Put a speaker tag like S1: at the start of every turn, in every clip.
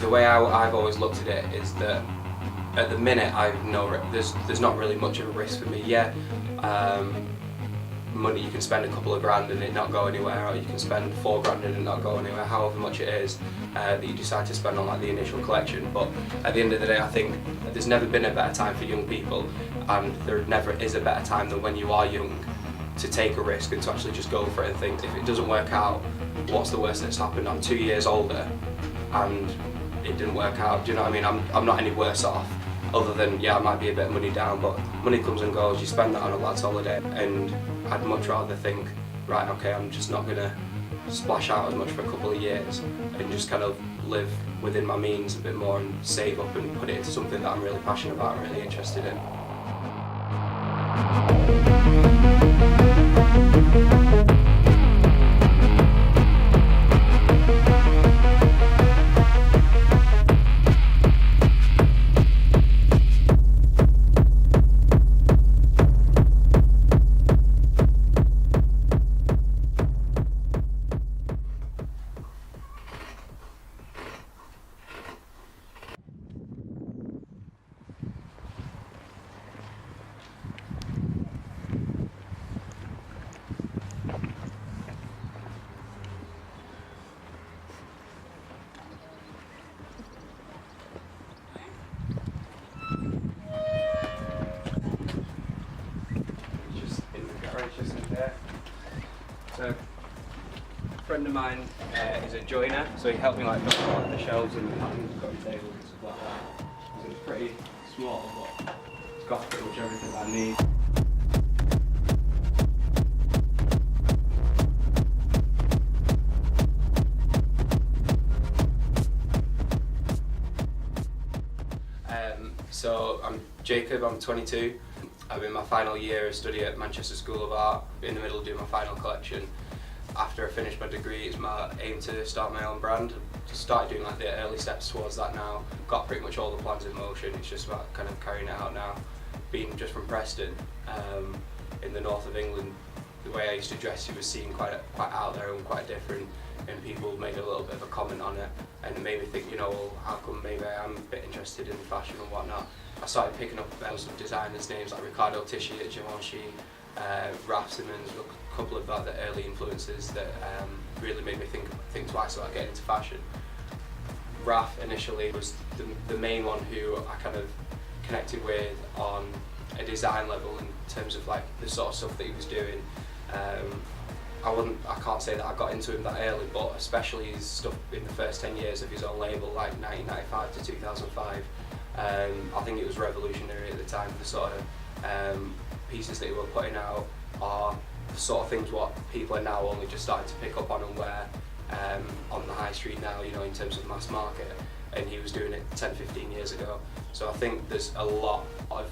S1: The way I've always looked at it is that at the minute there's not really much of a risk for me. Yeah, money, you can spend a couple of grand and it not go anywhere, or you can spend 4 grand and it not go anywhere, however much it is that you decide to spend on like the initial collection. But at the end of the day, I think there's never been a better time for young people, and there never is a better time than when you are young to take a risk and to actually just go for it and think, if it doesn't work out, what's the worst that's happened? I'm 2 years older and it didn't work out. Do you know what I mean? I'm not any worse off, other than, yeah, I might be a bit of money down, but money comes and goes. You spend that on a lad's holiday, and I'd much rather think, right, okay, I'm just not gonna splash out as much for a couple of years and just kind of live within my means a bit more and save up and put it into something that I'm really passionate about and really interested in. So, a friend of mine is a joiner, so he helped me like put on the shelves and the patterns, got the tables and stuff like that. So it's pretty small, but it's got pretty much everything that I need. So I'm Jacob, I'm 22. I'm in my final year of study at Manchester School of Art, in the middle of doing my final collection. After I finish my degree, it's my aim to start my own brand. Just started doing like the early steps towards that now. Got pretty much all the plans in motion, it's just about kind of carrying it out now. Being just from Preston, in the north of England, the way I used to dress, it was seen quite out there and quite different, and people made a little bit of a comment on it, and it made me think, you know, well, how come maybe I am a bit interested in fashion and whatnot. I started picking up some designers' names like Ricardo Tisci, Givenchy, Raf Simons, a couple of the early influences that really made me think twice about getting into fashion. Raf initially was the main one who I kind of connected with on a design level in terms of like the sort of stuff that he was doing. I can't say that I got into him that early, but especially his stuff in the first 10 years of his own label, like 1995 to 2005. I think it was revolutionary at the time. The sort of pieces that he were putting out are the sort of things what people are now only just starting to pick up on and wear on the high street now, you know, in terms of mass market, and he was doing it 10-15 years ago. So I think there's a lot of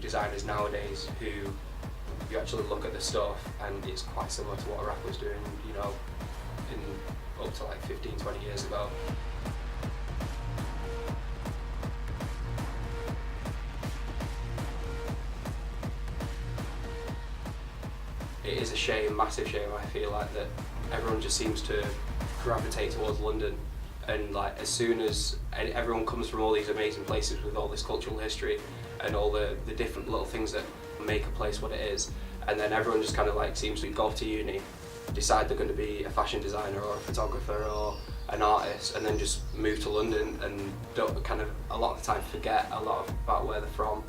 S1: designers nowadays who, you actually look at the stuff and it's quite similar to what Raf was doing, you know, up to like 15-20 years ago. It is a shame, massive shame, I feel like, that everyone just seems to gravitate towards London, and like as soon as everyone comes from all these amazing places with all this cultural history and all the different little things that make a place what it is, and then everyone just kind of like seems to go off to uni, decide they're going to be a fashion designer or a photographer or an artist, and then just move to London and don't kind of a lot of the time forget a lot about where they're from.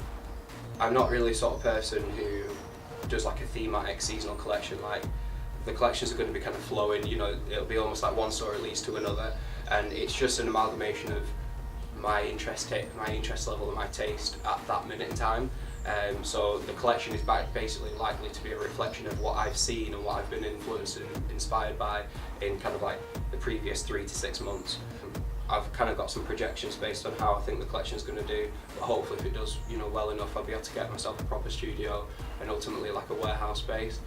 S1: I'm not really the sort of person who does like a thematic seasonal collection. Like the collections are going to be kind of flowing, you know, it'll be almost like one store leads to another, and it's just an amalgamation of my interest level and my taste at that minute in time. So the collection is basically likely to be a reflection of what I've seen and what I've been influenced and inspired by in kind of like the previous 3 to 6 months. I've kind of got some projections based on how I think the collection is going to do, but hopefully if it does, you know, well enough, I'll be able to get myself a proper studio and ultimately like a warehouse space.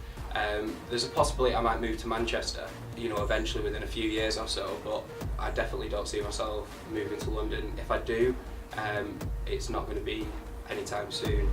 S1: There's a possibility I might move to Manchester, you know, eventually within a few years or so, but I definitely don't see myself moving to London. If I do, it's not going to be anytime soon.